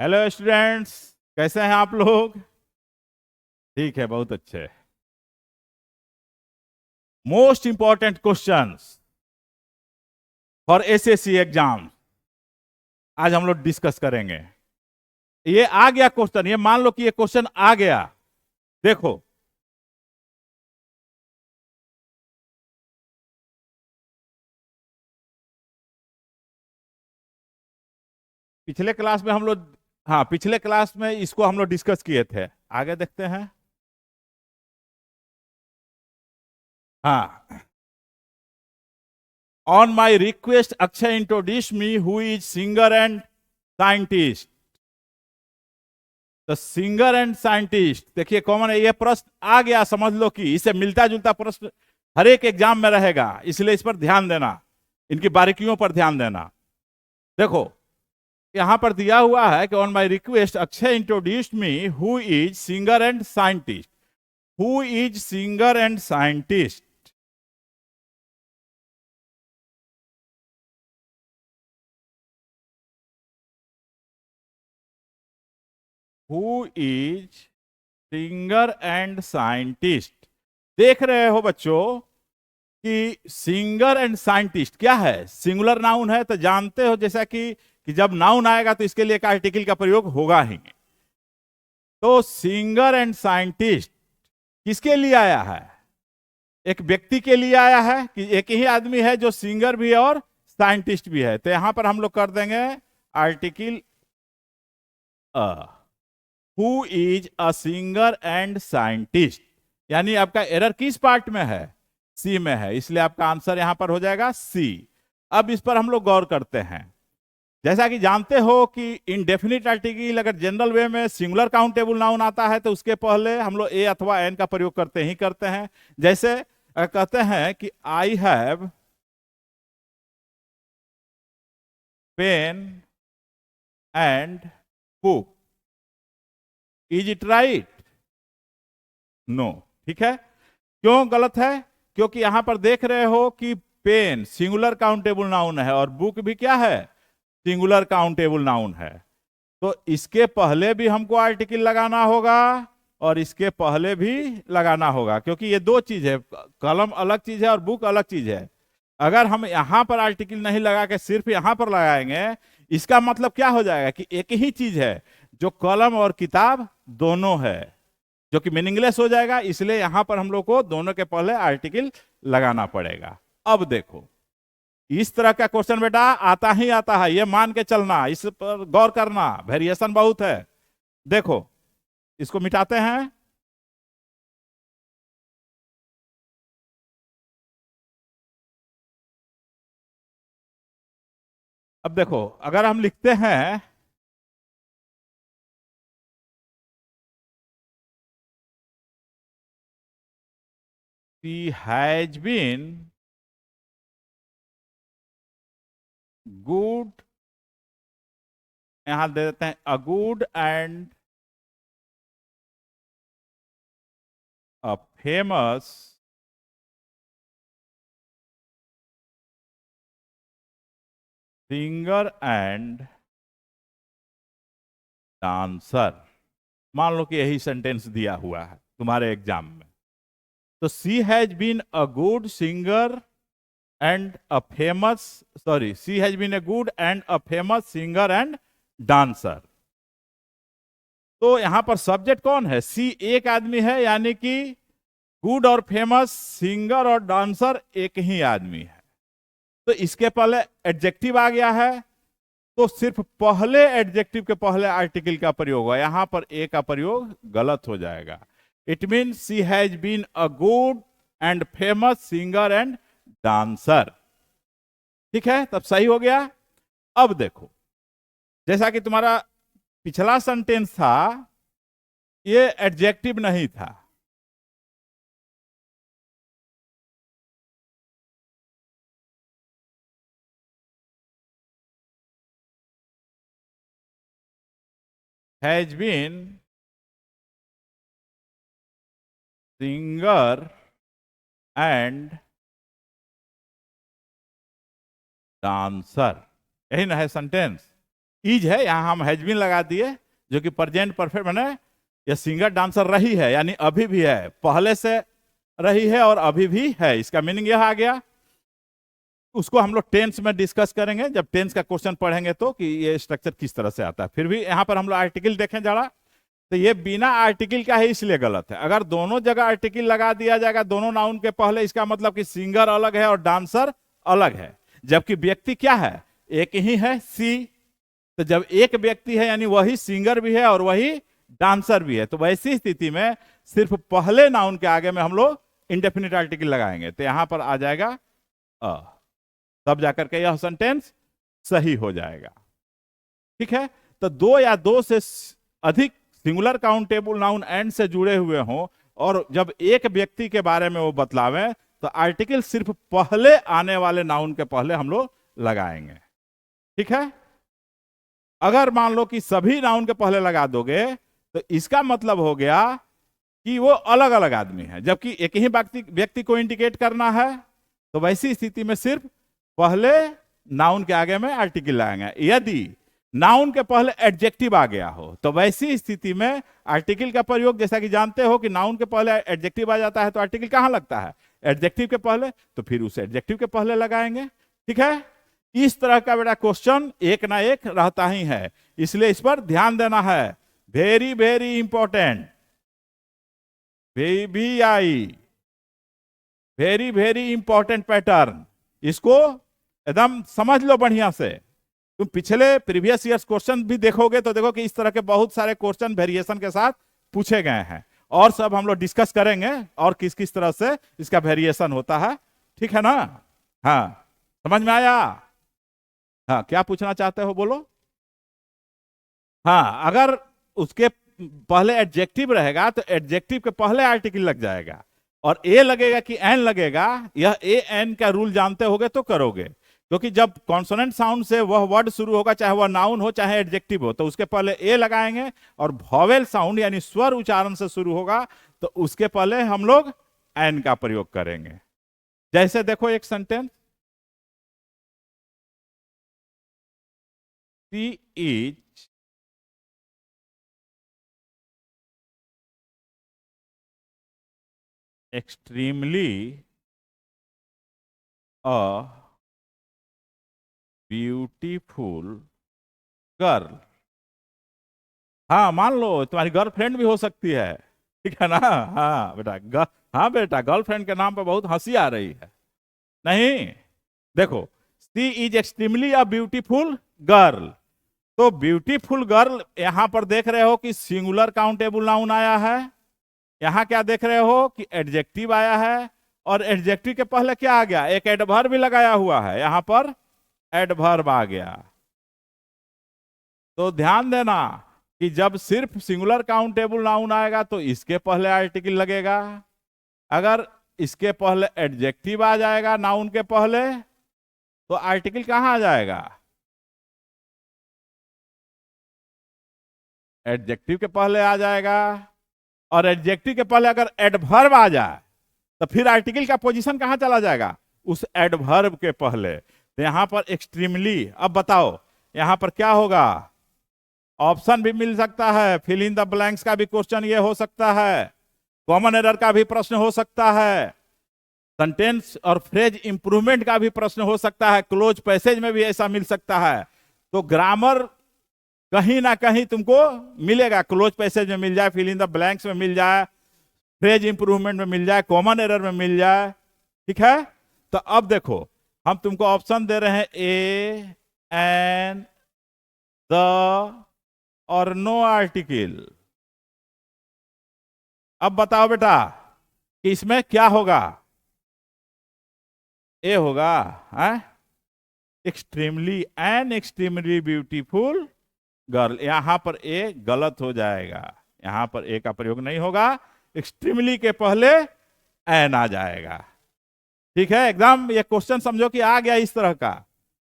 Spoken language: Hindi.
हेलो स्टूडेंट्स, कैसे हैं आप लोग? ठीक है, बहुत अच्छे। Most important questions for SSC exam आज हम लोग डिस्कस करेंगे। ये आ गया क्वेश्चन, ये मान लो कि ये क्वेश्चन आ गया। देखो, पिछले क्लास में हम लोग, हाँ पिछले क्लास में इसको हम लोग डिस्कस किए थे। आगे देखते हैं। हाँ, on my request Akshay introduce me who is singer and scientist. तो सिंगर एंड साइंटिस्ट, देखिए कॉमन है, ये प्रश्न आ गया, समझ लो कि इससे मिलता जुलता प्रश्न हर एक एग्जाम में रहेगा, इसलिए इस पर ध्यान देना, इनकी बारीकियों पर ध्यान देना। देखो, यहां पर दिया हुआ है कि on my request Akshay introduce me who is singer and scientist. Who is singer and scientist? Who is singer and scientist? देख रहे हो बच्चों कि सिंगर एंड साइंटिस्ट क्या है? सिंगुलर नाउन है, तो जानते हो जैसा कि जब नाउन आएगा तो इसके लिए एक आर्टिकल का प्रयोग होगा ही। तो सिंगर एंड साइंटिस्ट किसके लिए आया है? एक व्यक्ति के लिए आया है कि एक ही आदमी है जो सिंगर भी है और साइंटिस्ट भी है? तो यहां पर हम लोग कर देंगे article a. Who is a singer and scientist, यानी आपका एरर किस पार्ट में है? सी में है, इसलिए आपका आंसर यहां पर हो जाएगा सी। अब इस पर हम लोग गौर करते हैं। जैसा कि जानते हो कि इनडेफिनिट आर्टिकल अगर जनरल वे में सिंगुलर काउंटेबल नाउन आता है तो उसके पहले हम लोग ए अथवा एन का प्रयोग करते ही करते हैं। जैसे कहते हैं कि I have pen and book, is it right? No. ठीक है, क्यों गलत है? क्योंकि यहां पर देख रहे हो कि पेन सिंगुलर काउंटेबल नाउन है और बुक भी क्या है? सिंगुलर काउंटेबल नाउन है। तो इसके पहले भी हमको आर्टिकल लगाना होगा और इसके पहले भी लगाना होगा, क्योंकि ये दो चीज है, कलम अलग चीज है और बुक अलग चीज है। अगर हम यहां पर आर्टिकल नहीं लगा के सिर्फ यहां पर लगाएंगे, इसका मतलब क्या हो जाएगा कि एक ही चीज है जो कलम और किताब दोनों है, जो कि मीनिंगलेस हो जाएगा। इसलिए यहां पर हम लोग को दोनों के पहले आर्टिकल लगाना पड़ेगा। अब देखो, इस तरह का क्वेश्चन बेटा आता ही आता है, ये मान के चलना, इस पर गौर करना, वेरिएशन बहुत है। देखो, इसको मिटाते हैं। अब देखो, अगर हम लिखते हैं he has been good, यहां दे देते हैं a good and a famous singer and dancer। मान लो कि यही सेंटेंस दिया हुआ है तुम्हारे एग्जाम में। तो she has been a good singer and a famous, sorry, she has been a good and a famous singer and dancer. तो यहां पर सब्जेक्ट कौन है? सी एक आदमी है, यानी कि गुड और फेमस, सिंगर और डांसर एक ही आदमी है। तो इसके पहले एडजेक्टिव आ गया है, तो सिर्फ पहले एडजेक्टिव के पहले आर्टिकल का प्रयोग हुआ, यहां पर ए का प्रयोग गलत हो जाएगा। It mean she has been a good and famous singer and dancer. ठीक है, तब सही हो गया। अब देखो, जैसा कि तुम्हारा पिछला सेंटेंस था, ये एडजेक्टिव नहीं था। Has been singer and dancer, यही ना है सेंटेंस? इज है, यहां हम हैज बीन लगा दिए, जो कि प्रेजेंट परफेक्ट बने। यह सिंगर डांसर रही है, यानी अभी भी है, पहले से रही है और अभी भी है, इसका मीनिंग यह आ गया। उसको हम लोग टेंस में डिस्कस करेंगे जब टेंस का क्वेश्चन पढ़ेंगे, तो कि ये स्ट्रक्चर किस तरह से आता है। फिर भी यहां पर हम लोग आर्टिकल देखें जरा, तो ये बिना आर्टिकल का है, इसलिए गलत है। अगर दोनों जगह आर्टिकल लगा दिया जाएगा दोनों नाउन के पहले, इसका मतलब कि सिंगर अलग है और डांसर अलग है, जबकि व्यक्ति क्या है, एक ही है, सी। तो जब एक व्यक्ति है यानी वही सिंगर भी है और वही डांसर भी है, तो वैसी स्थिति में सिर्फ पहले नाउन के आगे में हम लोग इंडेफिनिट आर्टिकल लगाएंगे, तो यहां पर आ जाएगा अ, तब जाकर के यह सेंटेंस सही हो जाएगा। ठीक है, तो दो या दो से अधिक सिंगुलर काउंटेबल नाउन एंड से जुड़े हुए हों और जब एक व्यक्ति के बारे में वो बतलावें, तो आर्टिकल सिर्फ पहले आने वाले नाउन के पहले हम लोग लगाएंगे। ठीक है, अगर मान लो कि सभी नाउन के पहले लगा दोगे, तो इसका मतलब हो गया कि वो अलग अलग आदमी है, जबकि एक ही व्यक्ति को इंडिकेट करना है, तो वैसी स्थिति में सिर्फ पहले नाउन के आगे में आर्टिकल लगाएंगे। यदि नाउन के पहले एडजेक्टिव आ गया हो, तो वैसी स्थिति में आर्टिकल का प्रयोग, जैसा कि जानते हो कि नाउन के पहले एडजेक्टिव आ जाता है, तो आर्टिकल कहां लगता है, एडजेक्टिव के पहले, तो फिर उस एडजेक्टिव के पहले लगाएंगे। ठीक है, इस तरह का बेटा क्वेश्चन एक ना एक रहता ही है, इसलिए इस पर ध्यान देना है, very very important. VVI very very important pattern, इसको एकदम समझ लो बढ़िया से। तुम पिछले प्रीवियस ईयर्स क्वेश्चन भी देखोगे तो देखो कि इस तरह के बहुत सारे क्वेश्चन वेरिएशन के साथ पूछे गए हैं, और सब हम लोग डिस्कस करेंगे और किस किस तरह से इसका वेरिएशन होता है। ठीक है ना, हाँ समझ में आया। हाँ, क्या पूछना चाहते हो बोलो। हाँ, अगर उसके पहले एडजेक्टिव रहेगा तो एडजेक्टिव के पहले आर्टिकल लग जाएगा, और ए लगेगा कि एन लगेगा, यह ए एन का रूल जानते होगे तो करोगे, क्योंकि जब कॉन्सोनेंट साउंड से वह वर्ड शुरू होगा, चाहे वह नाउन हो चाहे एडजेक्टिव हो, तो उसके पहले ए लगाएंगे, और वॉवेल साउंड यानी स्वर उच्चारण से शुरू होगा तो उसके पहले हम लोग एन का प्रयोग करेंगे। जैसे देखो एक sentence, she is extremely a beautiful girl। हाँ, मान लो तुम्हारी गर्लफ्रेंड भी हो सकती है, ठीक है ना। हाँ बेटा, हाँ बेटा, गर्लफ्रेंड के नाम पे बहुत हंसी आ रही है। नहीं, देखो, she is extremely a beautiful girl, तो ब्यूटीफुल गर्ल यहां पर देख रहे हो कि सिंगुलर काउंटेबल नाउन आया है, यहां क्या देख रहे हो कि एडजेक्टिव आया है, और एडजेक्टिव के पहले क्या आ गया, एक एडवर्ब भी लगाया हुआ है, यहां पर एडवर्ब आ गया। तो ध्यान देना कि जब सिर्फ सिंगुलर काउंटेबल नाउन आएगा तो इसके पहले आर्टिकल लगेगा, अगर इसके पहले एडजेक्टिव आ जाएगा नाउन के पहले, तो आर्टिकल कहां आ जाएगा, एडजेक्टिव के पहले आ जाएगा, और एडजेक्टिव के पहले अगर एडवर्ब आ जाए तो फिर आर्टिकल का पोजीशन कहां चला जाएगा, उस एडवर्ब के पहले। तो यहां पर एक्सट्रीमली, अब बताओ यहां पर क्या होगा, ऑप्शन भी मिल सकता है, फिल इन द ब्लैंक्स का भी क्वेश्चन ये हो सकता है, कॉमन एरर का भी प्रश्न हो सकता है, सेंटेंस और फ्रेज इंप्रूवमेंट का भी प्रश्न हो सकता है, क्लोज पैसेज में भी ऐसा मिल सकता है। तो ग्रामर कहीं ना कहीं तुमको मिलेगा, क्लोज पैसेज में मिल जाए, फिल इन द ब्लैंक्स में मिल जाए, फ्रेज इंप्रूवमेंट में मिल जाए, कॉमन एरर में मिल जाए। ठीक है, तो अब देखो हम तुमको ऑप्शन दे रहे हैं, ए एन द और नो आर्टिकल। अब बताओ बेटा कि इसमें क्या होगा, ए होगा, extremely an extremely beautiful girl, यहां पर ए गलत हो जाएगा, यहां पर ए का प्रयोग नहीं होगा, एक्सट्रीमली के पहले एन आ जाएगा। ठीक है, एकदम ये क्वेश्चन समझो कि आ गया इस तरह का।